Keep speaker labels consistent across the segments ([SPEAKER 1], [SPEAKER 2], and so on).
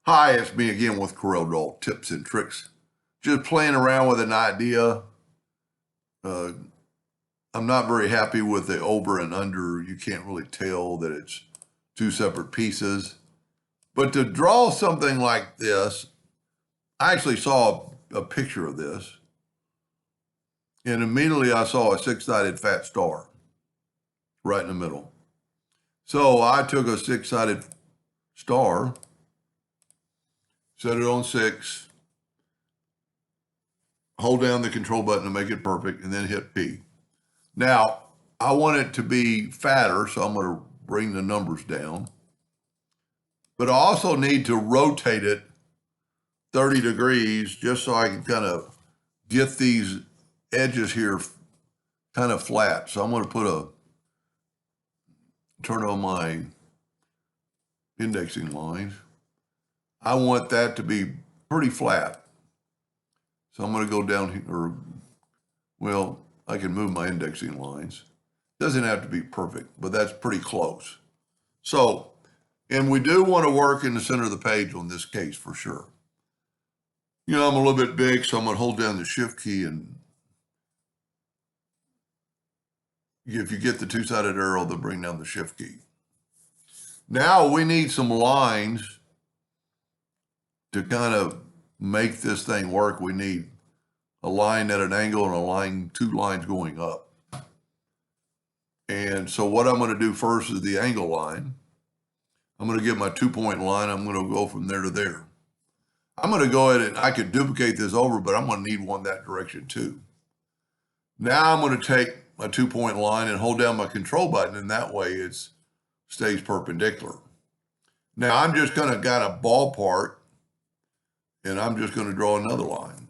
[SPEAKER 1] Hi, it's me again with Corel Draw Tips and Tricks. Just playing around with an idea. Uh, I'm not very happy with the over and under. You can't really tell that it's two separate pieces. But to draw something like this, I actually saw a picture of this, and immediately I saw a six-sided fat star right in the middle. So I took a six-sided star, set it on 6, hold down the control button to make it perfect, and then hit P. Now, I want it to be fatter, so I'm going to bring the numbers down. But I also need to rotate it 30 degrees just so I can kind of get these edges here kind of flat. So I'm going to turn on my indexing lines. I want that to be pretty flat. So I'm going to go down here, well, I can move my indexing lines. Doesn't have to be perfect, but that's pretty close. So, and we do want to work in the center of the page on this case for sure. I'm a little bit big, so I'm going to hold down the shift key, and if you get the two-sided arrow, they'll bring down the shift key. Now we need some lines to kind of make this thing work. We need a line at an angle and two lines going up. And so what I'm going to do first is the angle line. I'm going to get my 2-point line. I'm going to go from there to there. I'm going to go ahead and I could duplicate this over, but I'm going to need one that direction too. Now I'm going to take my 2-point line and hold down my control button, and that way it stays perpendicular. Now I'm just going to kind of ballpark, and I'm just going to draw another line.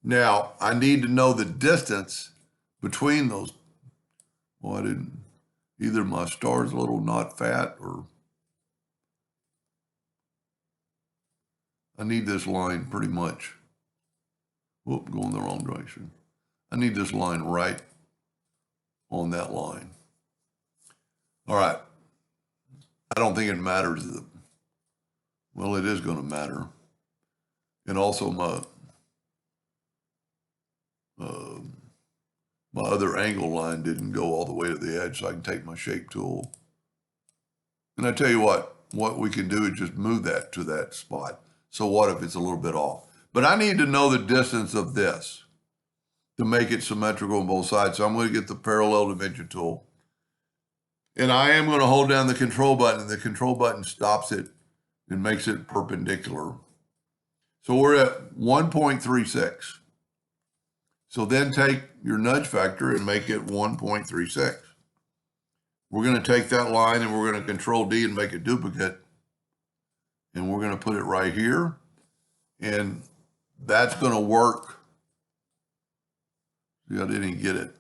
[SPEAKER 1] Now I need to know the distance between those. Well, I didn't. Either my star's a little not fat, or I need this line pretty much. Whoop, going the wrong direction. I need this line right on that line. All right. I don't think it matters. Well, it is going to matter. And also my other angle line didn't go all the way to the edge, so I can take my shape tool. And I tell you what we can do is just move that to that spot. So what if it's a little bit off? But I need to know the distance of this to make it symmetrical on both sides. So I'm going to get the parallel dimension tool. And I am going to hold down the control button, and the control button stops it and makes it perpendicular. So we're at 1.36. So then take your nudge factor and make it 1.36. We're going to take that line and we're going to Control D and make a duplicate. And we're going to put it right here. And that's going to work. See, I didn't get it.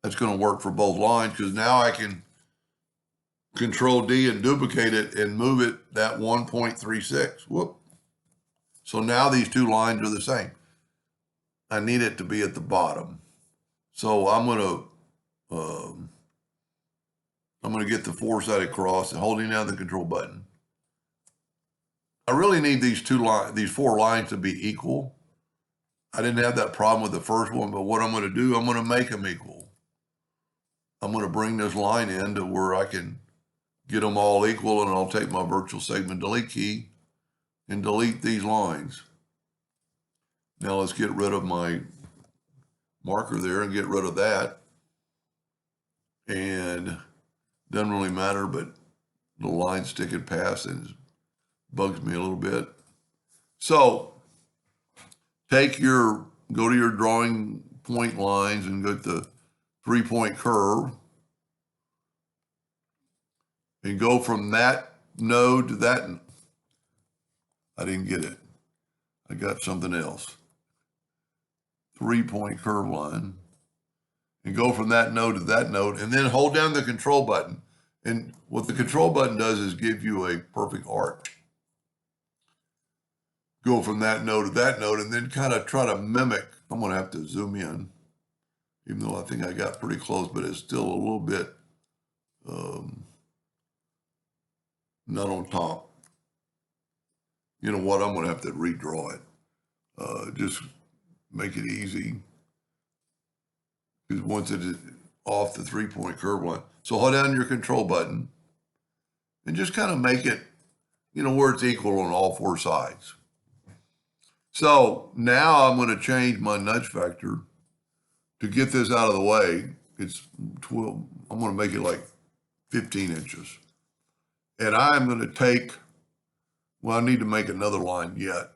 [SPEAKER 1] That's going to work for both lines, because now I can Control D and duplicate it and move it that 1.36. Whoop. So now these two lines are the same. I need it to be at the bottom. So I'm going to get the 4-sided cross and holding down the control button. I really need these 4 lines to be equal. I didn't have that problem with the first one, but what I'm going to do, I'm going to make them equal. I'm going to bring this line in to where I can get them all equal, and I'll take my virtual segment delete key and delete these lines. Now let's get rid of my marker there and get rid of that. And doesn't really matter, but the line sticking past and it bugs me a little bit. So go to your drawing point lines and go to the 3-point curve and go from that node to that. I didn't get it. I got something else. 3-point curve line, and go from that node to that node, and then hold down the control button. And what the control button does is give you a perfect arc. Go from that node to that node, and then kind of try to mimic. I'm going to have to zoom in, even though I think I got pretty close, but it's still a little bit not on top. You know what? I'm going to have to redraw it. Just make it easy. Because once it is off the 3-point curve line. So hold down your control button and just kind of make it, you know, where it's equal on all four sides. So now I'm going to change my nudge factor to get this out of the way. It's 12. I'm going to make it like 15 inches. And I'm going to take, well, I need to make another line yet.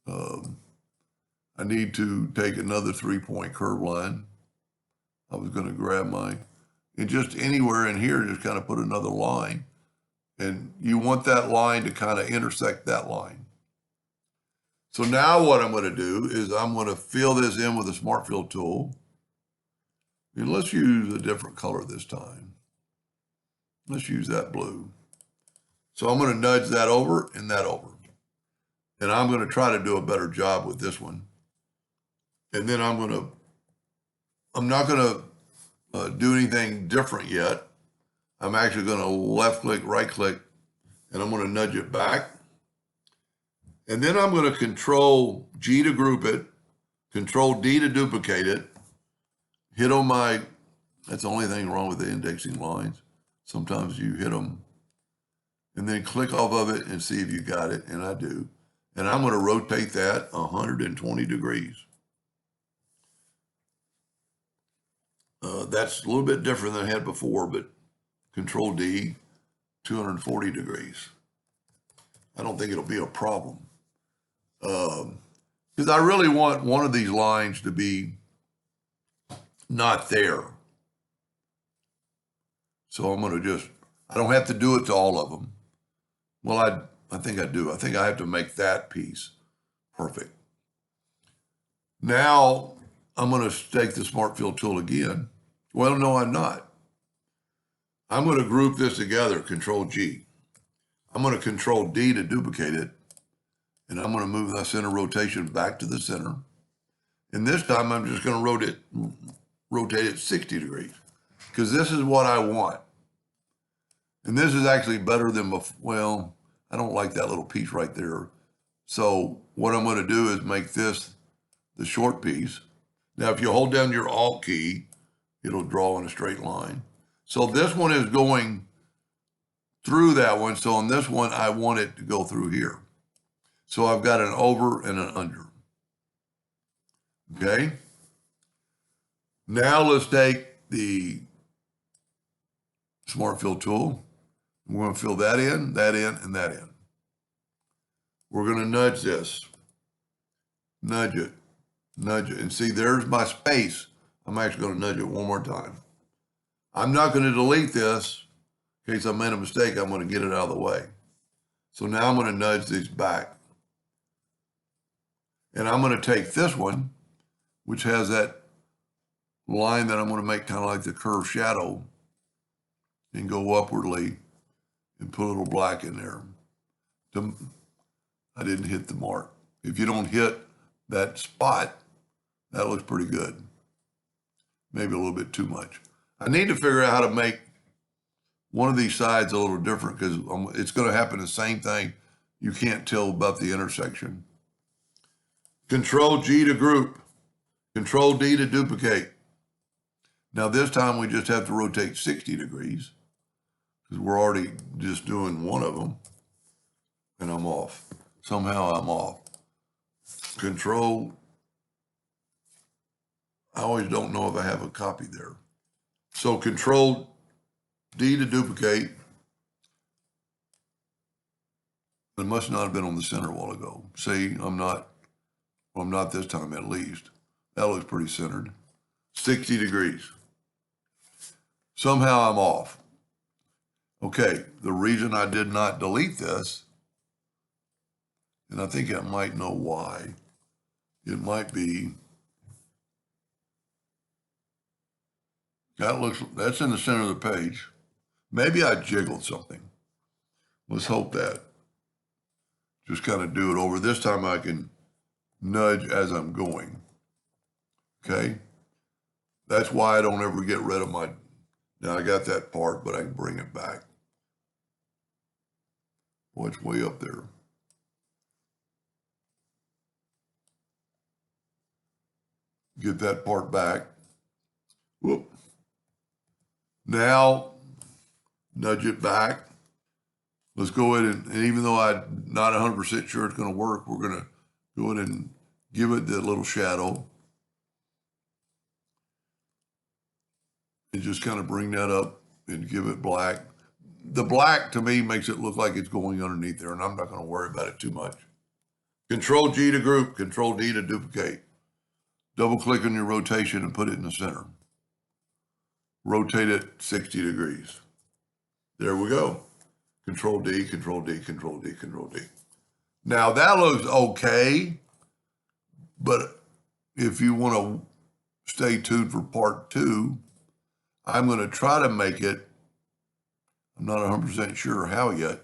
[SPEAKER 1] I need to take another 3-point curve line. I was going to grab and just anywhere in here, just kind of put another line. And you want that line to kind of intersect that line. So now what I'm going to do is I'm going to fill this in with a Smart Fill tool. And let's use a different color this time. Let's use that blue. So I'm going to nudge that over and that over. And I'm going to try to do a better job with this one. And then I'm not going to do anything different yet. I'm actually going to left click, right click, and I'm going to nudge it back. And then I'm going to Control G to group it, Control D to duplicate it, hit on that's the only thing wrong with the indexing lines. Sometimes you hit them and then click off of it and see if you got it, and I do. And I'm going to rotate that 120 degrees. That's a little bit different than I had before, but Control D, 240 degrees. I don't think it'll be a problem. Because I really want one of these lines to be not there. So I'm going to I don't have to do it to all of them. Well, I think I do. I think I have to make that piece perfect. Now I'm going to take the Smart Fill tool again. Well, no, I'm not. I'm going to group this together, Control G. I'm going to Control D to duplicate it. And I'm going to move the center rotation back to the center. And this time I'm just going to rotate it 60 degrees because this is what I want. And this is actually better than before. Well, I don't like that little piece right there. So what I'm going to do is make this the short piece. Now, if you hold down your Alt key, it'll draw in a straight line. So this one is going through that one. So on this one, I want it to go through here. So I've got an over and an under. Okay. Now let's take the Smart Fill tool. We're going to fill that in, and that in. We're going to nudge this. Nudge it. And see, there's my space. I'm actually going to nudge it one more time. I'm not going to delete this in case I made a mistake. I'm going to get it out of the way. So now I'm going to nudge these back. And I'm going to take this one, which has that line that I'm going to make kind of like the curved shadow, and go upwardly and put a little black in there. I didn't hit the mark. If you don't hit that spot, that looks pretty good. Maybe a little bit too much. I need to figure out how to make one of these sides a little different because it's going to happen the same thing. You can't tell about the intersection. Control G to group. Control D to duplicate. Now this time we just have to rotate 60 degrees because we're already just doing one of them. And I'm off. Somehow I'm off. Control. I always don't know if I have a copy there. So Control D to duplicate. It must not have been on the center a while ago. See, I'm not this time at least. That looks pretty centered. 60 degrees. Somehow I'm off. Okay, the reason I did not delete this, and I think I might know why. It might be, that's in the center of the page. Maybe I jiggled something. Let's hope that. Just kind of do it over. This time I can nudge as I'm going. Okay? That's why I don't ever get rid of now I got that part, but I can bring it back. Boy, it's way up there. Get that part back. Whoop. Now, nudge it back. Let's go ahead and even though I'm not 100% sure it's going to work, we're going to go ahead and give it that little shadow. And just kind of bring that up and give it black. The black, to me, makes it look like it's going underneath there, and I'm not going to worry about it too much. Control G to group, Control D to duplicate. Double-click on your rotation and put it in the center. Rotate it 60 degrees. There we go. Control D, Control D, Control D, Control D. Now that looks okay, but if you want to stay tuned for part 2, I'm going to try to make it, I'm not 100% sure how yet,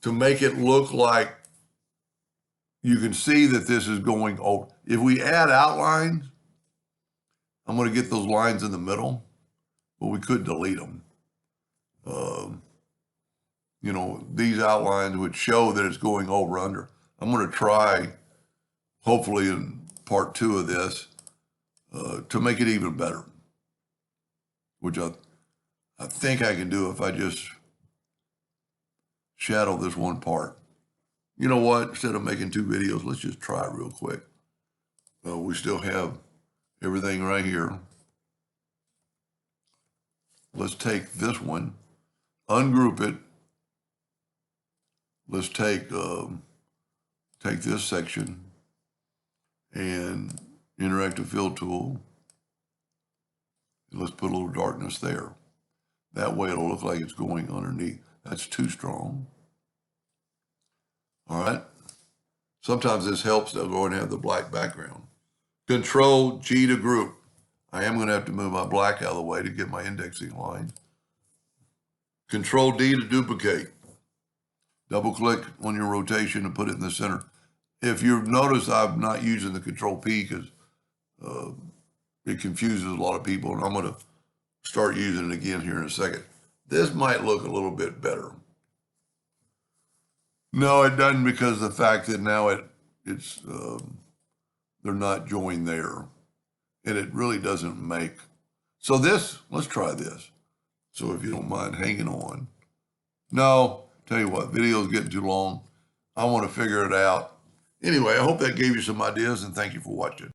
[SPEAKER 1] to make it look like you can see that this is going over. If we add outlines, I'm going to get those lines in the middle, but we could delete them. You know, these outlines would show that it's going over under. I'm going to try, hopefully in part 2 of this, to make it even better, which I think I can do if I just shadow this one part. You know what? Instead of making 2 videos, let's just try it real quick. We still have everything right here. Let's take this one, ungroup it. Let's take this section and interactive fill tool. And let's put a little darkness there. That way it'll look like it's going underneath. That's too strong. All right. Sometimes this helps. They'll go and have the black background. Control G to group. I am going to have to move my black out of the way to get my indexing line. Control D to duplicate. Double click on your rotation and put it in the center. If you've noticed, I'm not using the Control P because it confuses a lot of people, and I'm going to start using it again here in a second. This might look a little bit better. No, it doesn't, because of the fact that now it's they're not joined there, and it really doesn't make. So this, let's try this. So if you don't mind hanging on. No, tell you what, video's getting too long. I want to figure it out. Anyway, I hope that gave you some ideas, and thank you for watching.